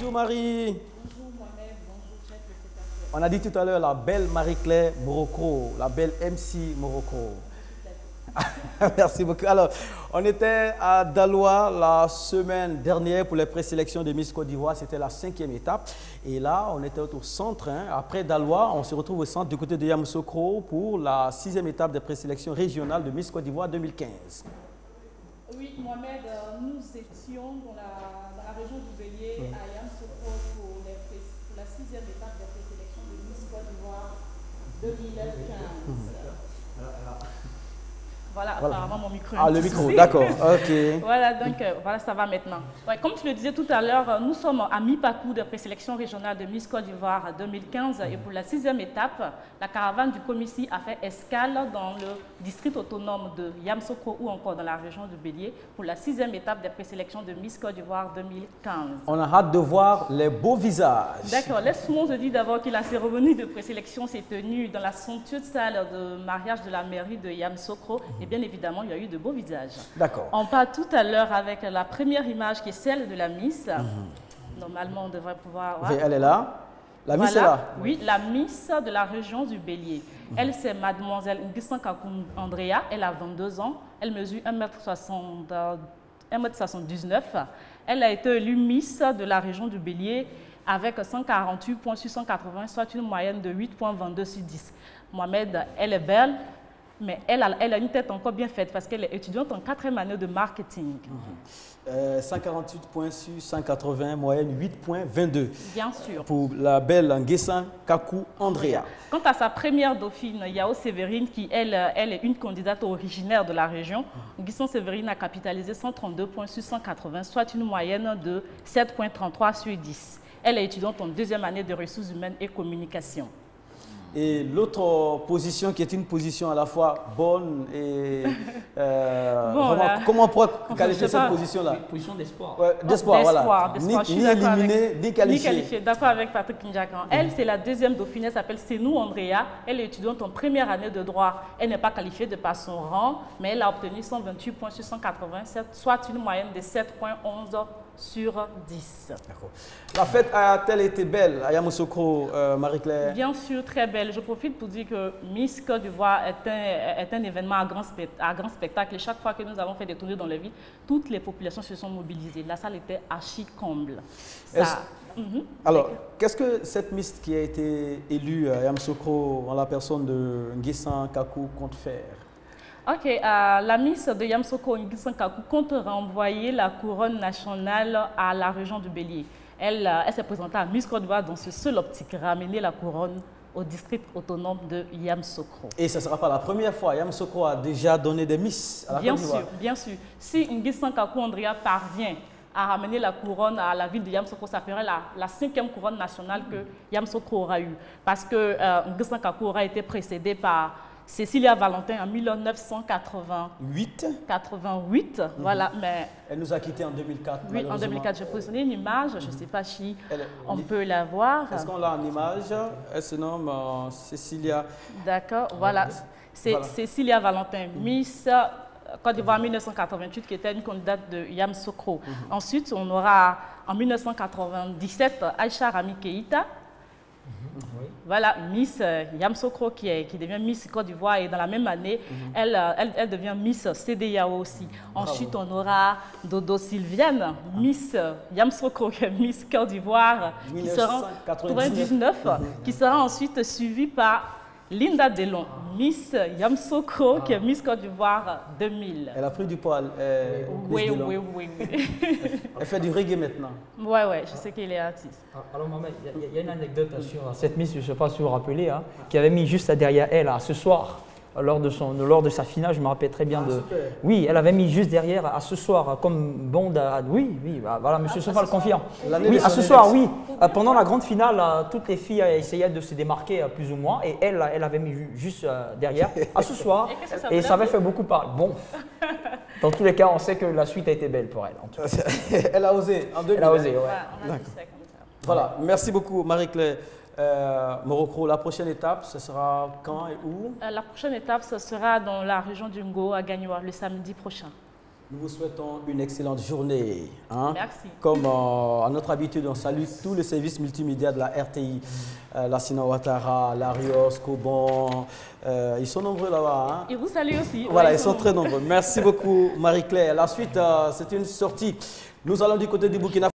Bonjour Marie. Bonjour Mohamed, bonjour chef spectateur. On a dit tout à l'heure la belle Marie-Claire Morocco, la belle MC Morocco. Merci beaucoup. Alors, on était à Daloa la semaine dernière pour les présélections de Miss Côte d'Ivoire. C'était la 5e étape. Et là, on était au centre. Après Daloa, on se retrouve au centre du côté de Yamoussoukro pour la 6e étape des présélections régionales de Miss Côte d'Ivoire 2015. Oui, Mohamed, nous étions dans la région du Bélier à Yamoussoukro pour la 6e étape des présélections de Miss Côte d'Ivoire 2015. Voilà, apparemment mon micro. Ah, le micro, d'accord, ok. Voilà, donc voilà, ça va maintenant. Ouais, comme tu le disais tout à l'heure, nous sommes à mi-parcours de présélection régionale de Miss Côte d'Ivoire 2015 et pour la 6e étape, la caravane du Comici a fait escale dans le district autonome de Yamoussoukro ou encore dans la région du Bélier pour la 6e étape des présélections de Miss Côte d'Ivoire 2015. On a hâte de voir les beaux visages. D'accord, laisse-moi te dire d'abord que la cérémonie de présélection s'est tenue dans la somptueuse salle de mariage de la mairie de Yamoussoukro. Et bien évidemment, il y a eu de beaux visages. D'accord. On part tout à l'heure avec la première image qui est celle de la Miss. Normalement, on devrait pouvoir voir. Elle est là. La Miss Voilà. est là. Oui, la Miss de la région du Bélier. Elle, c'est mademoiselle Ngisankakou Andrea. Elle a 22 ans. Elle mesure 1m79. Elle a été élue Miss de la région du Bélier avec 148 points sur 180, soit une moyenne de 8,22 sur 10. Mohamed, elle est belle. Mais elle a une tête encore bien faite parce qu'elle est étudiante en 4e année de marketing. 148 points sur 180, moyenne 8,22. Bien sûr. Pour la belle Ngisankakou Andrea. Quant à sa première dauphine, Yao Séverine, qui elle est une candidate originaire de la région, Ngisan Séverine a capitalisé 132 points sur 180, soit une moyenne de 7,33 sur 10. Elle est étudiante en 2e année de ressources humaines et communication. Et l'autre position qui est une position à la fois bonne et... comment on pourrait qualifier cette position-là? Position d'espoir. Ouais, d'espoir, voilà. Ni éliminé, ni qualifié. Ni qualifié, d'accord avec Patrick Ndjakan. Elle, c'est la 2e dauphine, elle s'appelle Senou Andrea. Elle est étudiante en 1re année de droit. Elle n'est pas qualifiée de par son rang, mais elle a obtenu 128 points sur 187, soit une moyenne de 7,11 sur 10. La fête a-t-elle été belle à Yamoussoukro, Marie-Claire? Bien sûr, très belle. Je profite pour dire que Miss Côte d'Ivoire est un événement à grand spectacle. Et chaque fois que nous avons fait des tournées dans les villes, toutes les populations se sont mobilisées. La salle était archi comble. Alors, qu'est-ce que cette Miss qui a été élue à Yamoussoukro en la personne de Ngisankakou compte faire? Ok, la Miss de Yamoussoukro, Ngisankakou, compte renvoyer la couronne nationale à la région du Bélier. Elle s'est présentée à Miss Côte d'Ivoire dans ce seul optique, ramener la couronne au district autonome de Yamoussoukro. Et ce ne sera pas la première fois. Yamoussoukro a déjà donné des Miss à la Côte d'Ivoire. Bien sûr. Si Ngisankakou Andrea parvient à ramener la couronne à la ville de Yamoussoukro, ça ferait la 5e couronne nationale que Yamoussoukro aura eue. Parce que Ngisankakou aura été précédée par Cécilia Valentin en 1988. Voilà, mais elle nous a quittés en 2004. Oui, en 2004. J'ai positionné une image, je ne sais pas si on peut la voir. Est-ce qu'on l'a en image? Elle se nomme Cécilia. D'accord, voilà. C'est Cécilia Valentin, Miss Côte d'Ivoire 1988, qui était une candidate de Yamoussoukro. Ensuite, on aura en 1997 Aïcha Rami Keïta. Voilà, Miss Yamoussoukro qui devient Miss Côte d'Ivoire et dans la même année, elle devient Miss CDAO aussi. Ensuite, on aura Dodo Sylviane, Miss Yamoussoukro, Miss Côte d'Ivoire, qui sera en 1999, qui sera ensuite suivie par Linda Delon, Miss Yamoussoukro, qui est Miss Côte d'Ivoire 2000. Elle a pris du poil. Oui. Elle fait du reggae maintenant. Oui, je sais qu'elle est artiste. Alors, Mohamed, il y a une anecdote sur cette Miss, je ne sais pas si vous vous rappelez, qui avait mis juste derrière elle ce soir. Lors de sa finale, je me rappelle très bien de... Super. Oui, elle avait mis juste derrière à ce soir, comme bande à... Oui, voilà, monsieur Sofa le confirme. Oui, à ce soir, oui. Pendant la grande finale, toutes les filles essayaient de se démarquer plus ou moins et elle avait mis juste derrière à ce soir et ça avait fait beaucoup parler. Bon, dans tous les cas, on sait que la suite a été belle pour elle. En tout cas. Elle a osé, en 2000. Elle a osé, ouais. On a dit ça comme ça. Voilà, merci beaucoup Marie-Claire. Morocco, la prochaine étape, ce sera quand et où? La prochaine étape, ce sera dans la région du Ngo à Gagnoa, le samedi prochain. Nous vous souhaitons une excellente journée. Hein? Merci. Comme à notre habitude, on salue tous les services multimédia de la RTI, Lassina Ouattara, Larios, Cobon. Ils sont nombreux là-bas. Hein? Ils vous saluent aussi. Voilà, ouais, ils sont très nombreux. Merci beaucoup, Marie-Claire. La suite, c'est une sortie. Nous allons du côté du Burkina Faso.